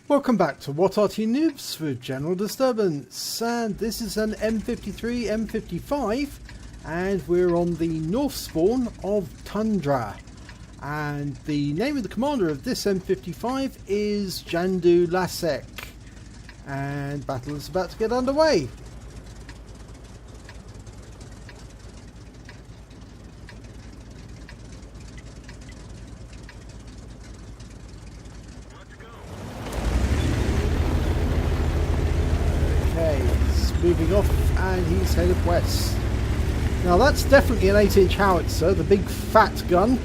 Welcome back to What Arty Noobs with General Disturbance, and this is an M53, M55, and we're on the north spawn of Tundra, and the name of the commander of this M55 is Jendulacek, and battle is about to get underway. Moving off, and he's headed west. Now that's definitely an 8-inch howitzer, the big fat gun,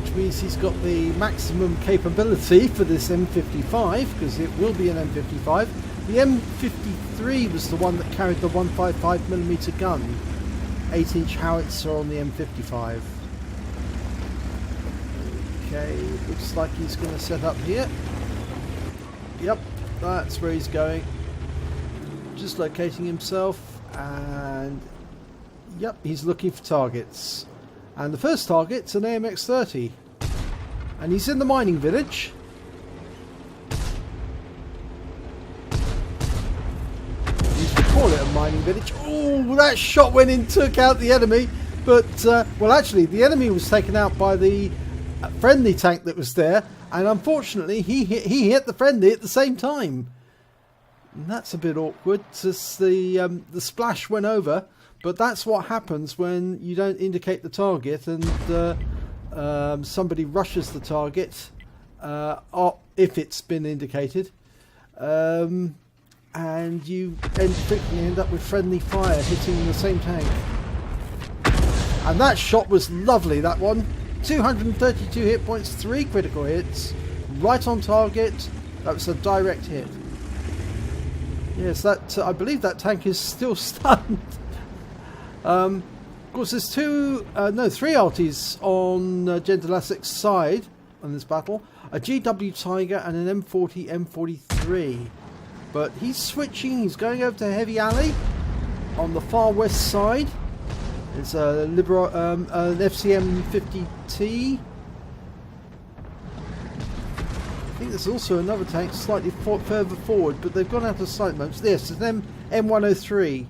which means he's got the maximum capability for this M55, because it will be an M55. The M53 was the one that carried the 155mm gun, 8-inch howitzer on the M55. Okay, looks like he's going to set up here. Yep, that's where he's going. Just locating himself, and yep, he's looking for targets, and the first target's an AMX-30, and he's in the mining village. You should call it a mining village. Oh, that shot went in, took out the enemy, but well, actually the enemy was taken out by the friendly tank that was there, and unfortunately he hit the friendly at the same time. And that's a bit awkward, just the splash went over, but that's what happens when you don't indicate the target and somebody rushes the target, or if it's been indicated, and you frequently end up with friendly fire hitting the same tank. And that shot was lovely, that one. 232 hit points, 3 critical hits, right on target. That was a direct hit. Yes, that I believe that tank is still stunned. Of course, there's 3 Artys on Jendulacek's side on this battle. A GW Tiger and an M40 M43. But he's switching. He's going over to Heavy Alley on the far west side. It's an FCM 50T. I think there's also another tank slightly further forward, but they've gone out of sight most. This is an M103.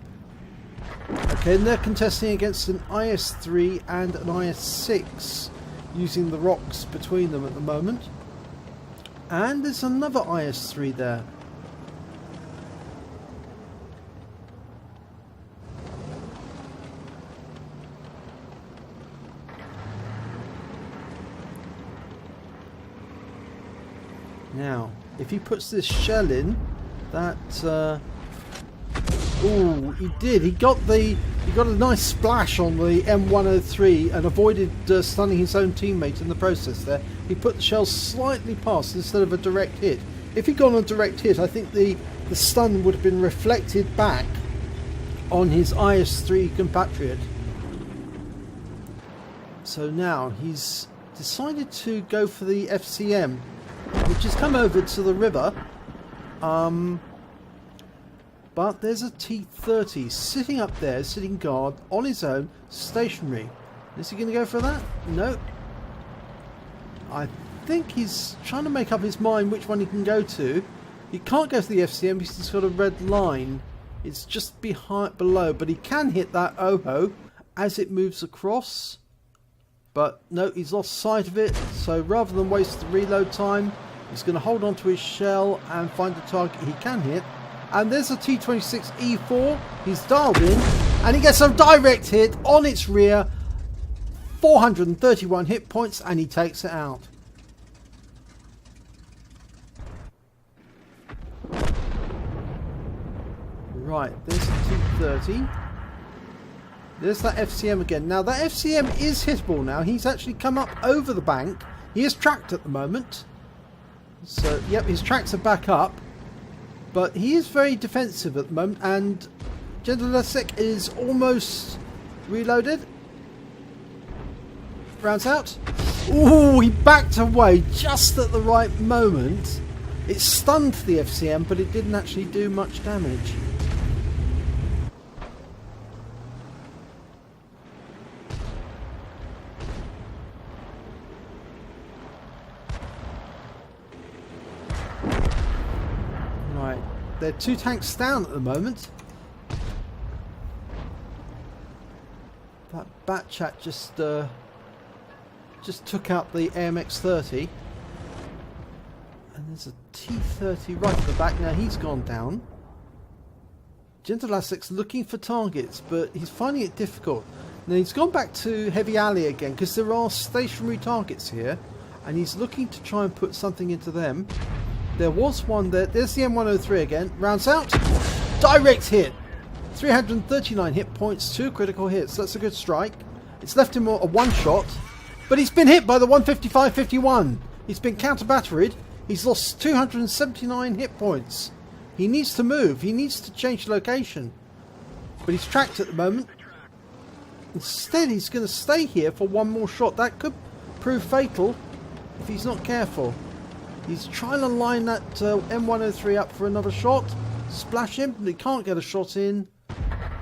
Okay, and they're contesting against an IS-3 and an IS-6, using the rocks between them at the moment. And there's another IS-3 there. Now, if he puts this shell in, that oh, he did. He got a nice splash on the M103 and avoided stunning his own teammate in the process. There, he put the shell slightly past instead of a direct hit. If he'd gone on a direct hit, I think the stun would have been reflected back on his IS-3 compatriot. So now he's decided to go for the FCM, which has come over to the river, but there's a T-30 sitting up there, sitting guard on his own, stationary. Is he going to go for that? No. I think he's trying to make up his mind which one he can go to. He can't go to the FCM because he's got a red line. It's just below, but he can hit that OHO as it moves across. But no, he's lost sight of it, so rather than waste the reload time, he's going to hold on to his shell and find the target he can hit. And there's a T-26E4, he's dialed in, and he gets a direct hit on its rear, 431 hit points, and he takes it out. Right, there's a T-30. There's that FCM again. Now that FCM is hittable now. He's actually come up over the bank. He is tracked at the moment. So, yep, his tracks are back up. But he is very defensive at the moment. And Jendulacek is almost reloaded. Rounds out. Ooh, he backed away just at the right moment. It stunned the FCM, but it didn't actually do much damage. They're 2 tanks down at the moment. That Batchat just took out the AMX-30. And there's a T-30 right at the back. Now he's gone down. Jendulacek's looking for targets, but he's finding it difficult. Now he's gone back to Heavy Alley again because there are stationary targets here, and he's looking to try and put something into them. There was one there. There's the M103 again. Rounds out. Direct hit. 339 hit points, 2 critical hits. That's a good strike. It's left him a 1 shot, but he's been hit by the 155-51. He's been counter-batteried. He's lost 279 hit points. He needs to move. He needs to change location. But he's tracked at the moment. Instead, he's going to stay here for 1 more shot. That could prove fatal if he's not careful. He's trying to line that M103 up for another shot. Splash him, but he can't get a shot in.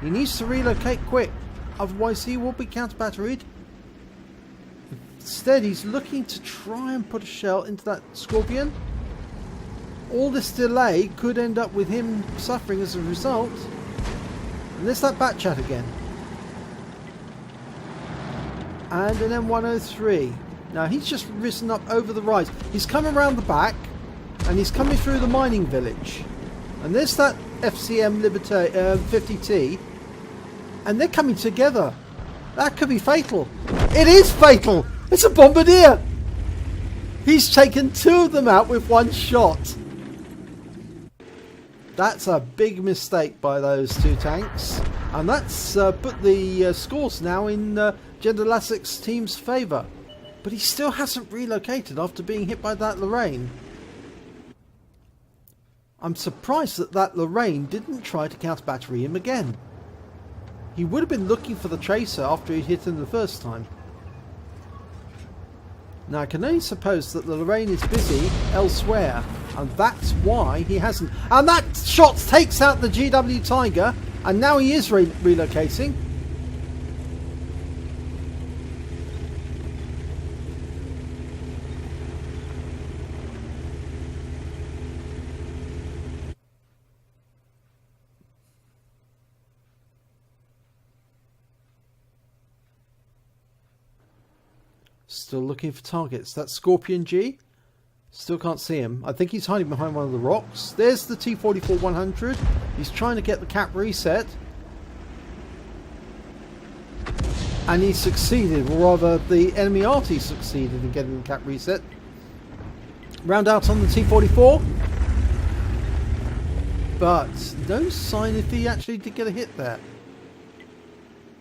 He needs to relocate quick. Otherwise, he will be counter-batteried. Instead, he's looking to try and put a shell into that Scorpion. All this delay could end up with him suffering as a result. And there's that Batchat again. And an M103. Now he's just risen up over the rise. He's come around the back and he's coming through the mining village. And there's that FCM Liberté 50T. And they're coming together. That could be fatal. It is fatal! It's a Bombardier! He's taken 2 of them out with 1 shot. That's a big mistake by those 2 tanks. And that's put the scores now in Jendulacek's team's favour. But he still hasn't relocated after being hit by that Lorraine. I'm surprised that Lorraine didn't try to counter-battery him again. He would have been looking for the tracer after he'd hit him the first time. Now I can only suppose that the Lorraine is busy elsewhere, and that's why he hasn't. And that shot takes out the GW Tiger, and now he is relocating. Still looking for targets. That's Scorpion G. Still can't see him. I think he's hiding behind one of the rocks. There's the T-44-100. He's trying to get the cap reset. And he succeeded. Or rather, the enemy Arty succeeded in getting the cap reset. Round out on the T-44. But no sign if he actually did get a hit there.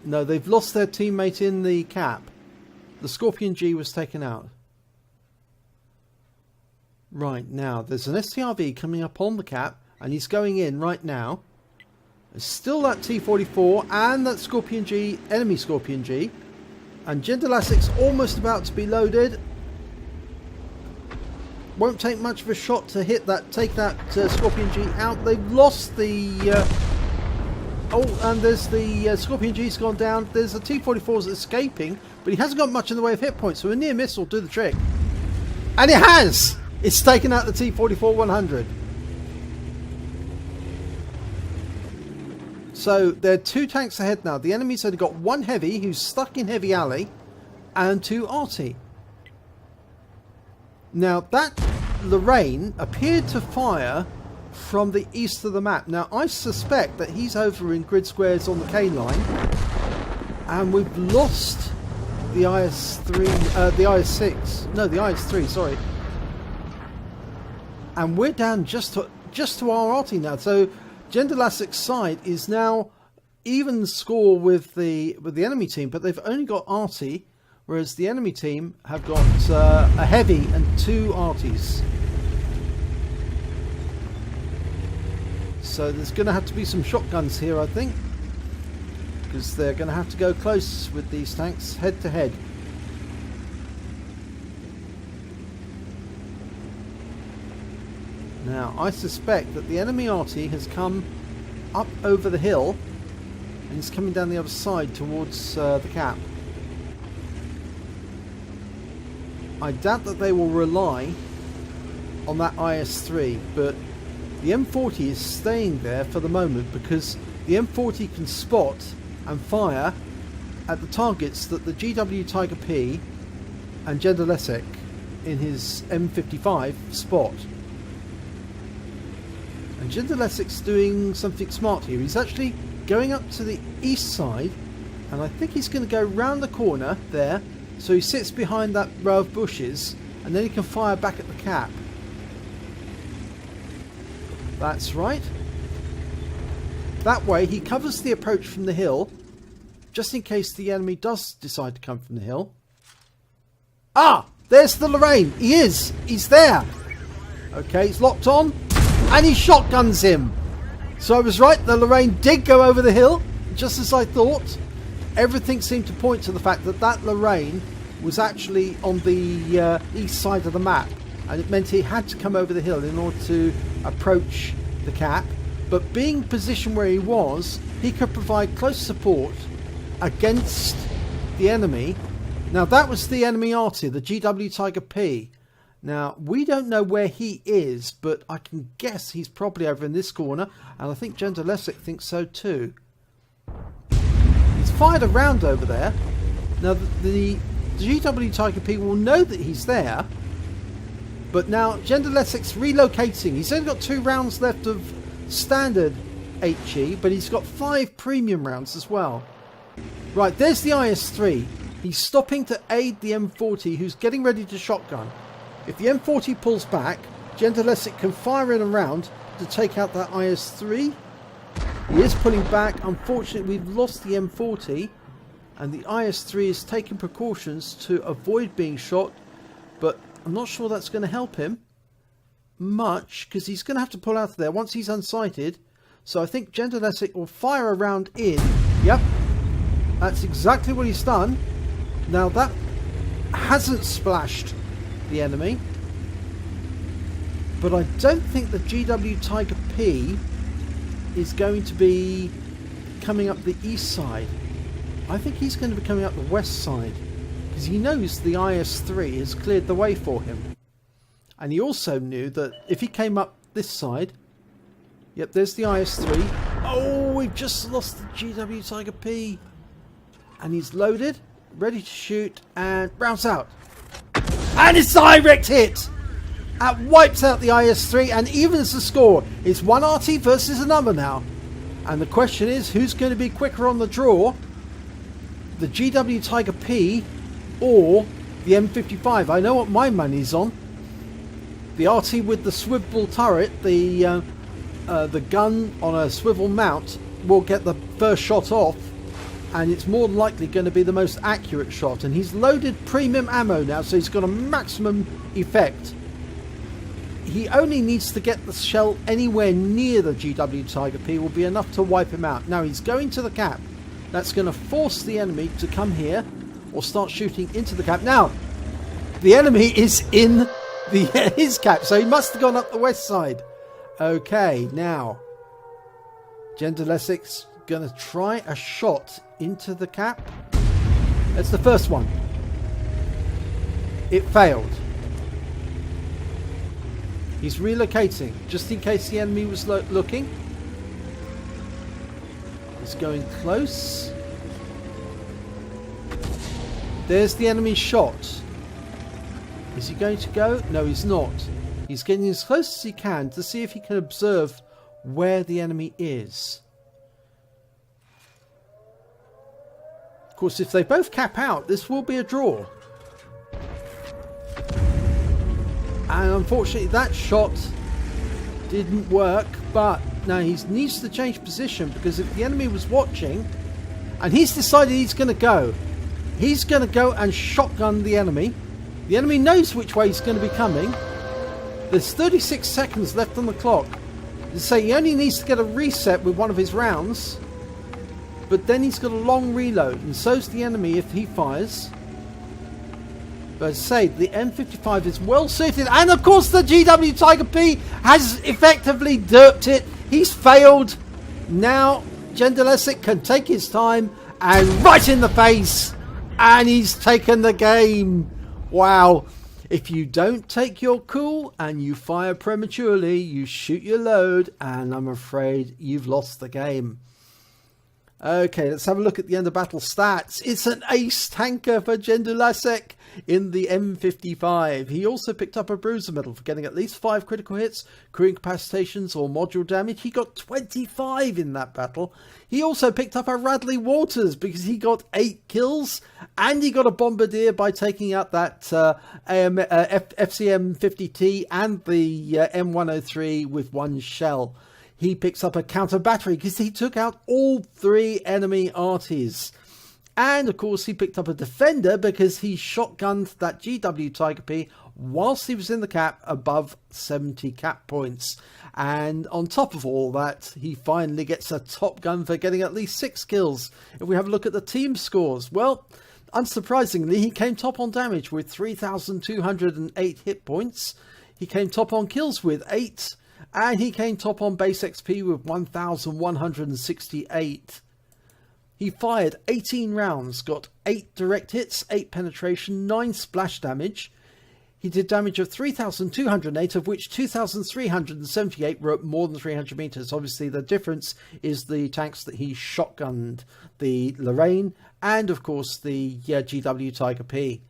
No, they've lost their teammate in the cap. The Scorpion G was taken out. Right, now there's an STRV coming up on the cap, and he's going in right now. There's still that T-44 and that Scorpion G, enemy Scorpion G. And Jendulacek's almost about to be loaded. Won't take much of a shot to hit that, take that Scorpion G out. They've lost the... oh, and there's the Scorpion G's gone down. There's a T-44's escaping, but he hasn't got much in the way of hit points, so a near miss will do the trick. And it has! It's taken out the T-44-100. So there are 2 tanks ahead now. The enemy's only got 1 heavy who's stuck in Heavy Alley and 2 Arty. Now that Lorraine appeared to fire from the east of the map. Now I suspect that he's over in grid squares on the K line, and we've lost the IS-3, the IS-6, no, the IS-3, sorry. And we're down just to our Arty now. So Jendulacek's side is now even score with the enemy team, but they've only got Arty, whereas the enemy team have got a heavy and 2 Artys. So there's going to have to be some shotguns here, I think, because they're going to have to go close with these tanks, head to head. Now, I suspect that the enemy Arty has come up over the hill and is coming down the other side towards the cap. I doubt that they will rely on that IS-3, but The M40 is staying there for the moment because the M40 can spot and fire at the targets that the GW Tiger P and Jendulacek in his M55 spot. And Jendulacek's doing something smart here. He's actually going up to the east side, and I think he's going to go round the corner there, so he sits behind that row of bushes, and then he can fire back at the cap. That's right. That way he covers the approach from the hill, just in case the enemy does decide to come from the hill. Ah! There's the Lorraine! He is! He's there! Okay, he's locked on, and he shotguns him! So I was right, the Lorraine did go over the hill, just as I thought. Everything seemed to point to the fact that that Lorraine was actually on the east side of the map, and it meant he had to come over the hill in order to approach the cap. But being positioned where he was, he could provide close support against the enemy. Now that was the enemy Arty, the GW Tiger P. Now we don't know where he is, but I can guess he's probably over in this corner, and I think Jendulacek thinks so too. He's fired a round over there. Now the GW Tiger P will know that he's there, but now Jendulacek's relocating. He's only got 2 rounds left of standard HE, but he's got 5 premium rounds as well. Right, there's the IS-3. He's stopping to aid the M40, who's getting ready to shotgun. If the M40 pulls back, Jendulacek can fire in a round to take out that IS-3. He is pulling back. Unfortunately, we've lost the M40, and the IS-3 is taking precautions to avoid being shot, but I'm not sure that's going to help him much, because he's going to have to pull out of there once he's unsighted. So I think Jendulacek will fire a round in. Yep, that's exactly what he's done. Now that hasn't splashed the enemy, but I don't think the GW Tiger P is going to be coming up the east side. I think he's going to be coming up the west side, because he knows the IS-3 has cleared the way for him. And he also knew that if he came up this side... Yep, there's the IS-3. Oh, we've just lost the GW Tiger P. And he's loaded, ready to shoot, and rounds out. And it's direct hit! That wipes out the IS-3 and evens the score. It's one Arty versus another now. And the question is, who's going to be quicker on the draw? The GW Tiger P or the M55? I know what my money's on. The Arty with the swivel turret, the gun on a swivel mount, will get the first shot off, and it's more than likely going to be the most accurate shot. And he's loaded premium ammo now, so he's got a maximum effect. He only needs to get the shell anywhere near the GW Tiger P will be enough to wipe him out. Now he's going to the cap. That's going to force the enemy to come here or start shooting into the cap. Now the enemy is in his cap, so he must have gone up the west side. Okay, now Jendulacek's going to try a shot into the cap. That's the first one. It failed. He's relocating just in case the enemy was looking. He's going close. There's the enemy's shot. Is he going to go? No, he's not. He's getting as close as he can to see if he can observe where the enemy is. Of course, if they both cap out, this will be a draw. And unfortunately, that shot didn't work. But now he needs to change position, because if the enemy was watching, and he's decided he's going to go. He's going to go and shotgun the enemy. The enemy knows which way he's going to be coming. There's 36 seconds left on the clock. So he only needs to get a reset with one of his rounds. But then he's got a long reload, and so's the enemy if he fires. But as I say, the M55 is well suited, and of course the GW Tiger P has effectively derped it. He's failed. Now Jendulacek can take his time, and right in the face, and he's taken the game. Wow. If you don't take your cool and you fire prematurely, you shoot your load, and I'm afraid you've lost the game. Okay, let's have a look at the end of battle stats. It's an ace tanker for Jendulacek in the M55. He also picked up a bruiser medal for getting at least 5 critical hits, crew incapacitations or module damage. He got 25 in that battle. He also picked up a Radley Walters because he got 8 kills, and he got a Bombardier by taking out that FCM50T and the M103 with 1 shell. He picks up a counter battery because he took out all 3 enemy Artys. And of course he picked up a defender because he shotgunned that GW Tiger P whilst he was in the cap above 70 cap points. And on top of all that, he finally gets a top gun for getting at least 6 kills. If we have a look at the team scores, well, unsurprisingly, he came top on damage with 3,208 hit points. He came top on kills with 8. And he came top on base XP with 1,168. He fired 18 rounds, got 8 direct hits, 8 penetration, 9 splash damage. He did damage of 3,208, of which 2,378 were at more than 300 meters. Obviously, the difference is the tanks that he shotgunned, the Lorraine and, of course, the GW Tiger P.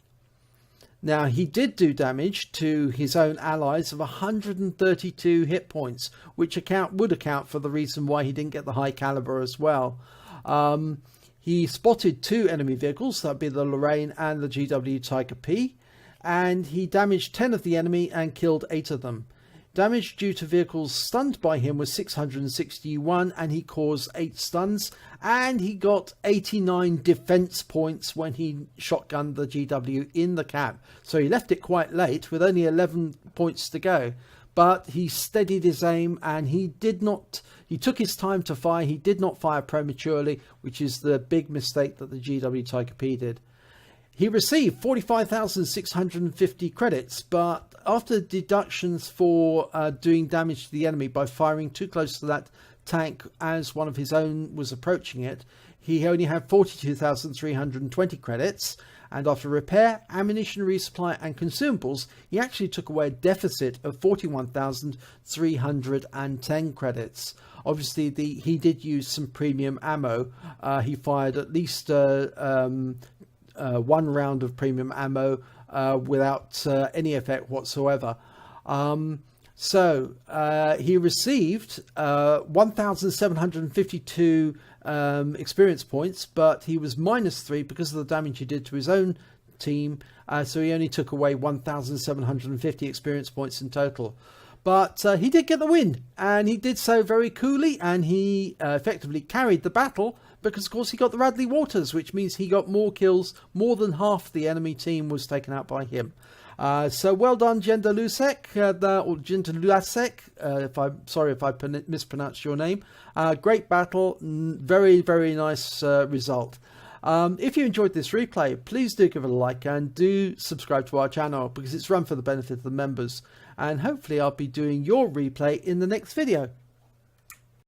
Now, he did do damage to his own allies of 132 hit points, which would account for the reason why he didn't get the high caliber as well. He spotted 2 enemy vehicles, that'd be the Lorraine and the GW Tiger P, and he damaged 10 of the enemy and killed 8 of them. Damage due to vehicles stunned by him was 661, and he caused 8 stuns, and he got 89 defense points when he shotgunned the GW in the cap. So he left it quite late with only 11 points to go, but he steadied his aim, and he took his time to fire. He did not fire prematurely, which is the big mistake that the GW Tiger P did. He received 45,650 credits, but after deductions for doing damage to the enemy by firing too close to that tank as one of his own was approaching it, he only had 42,320 credits. And after repair, ammunition resupply and consumables, he actually took away a deficit of 41,310 credits. Obviously, he did use some premium ammo. He fired at least 1 round of premium ammo without any effect whatsoever. He received 1,752 experience points, but he was -3 because of the damage he did to his own team. So he only took away 1,750 experience points in total. But he did get the win, and he did so very coolly, and he effectively carried the battle because, of course, he got the Radley Walters, which means he got more kills. More than half the enemy team was taken out by him. So well done, Jendulacek, or Jendulacek. Sorry if I mispronounced your name. Great battle, very, very nice result. If you enjoyed this replay, please do give it a like and do subscribe to our channel because it's run for the benefit of the members. And hopefully I'll be doing your replay in the next video.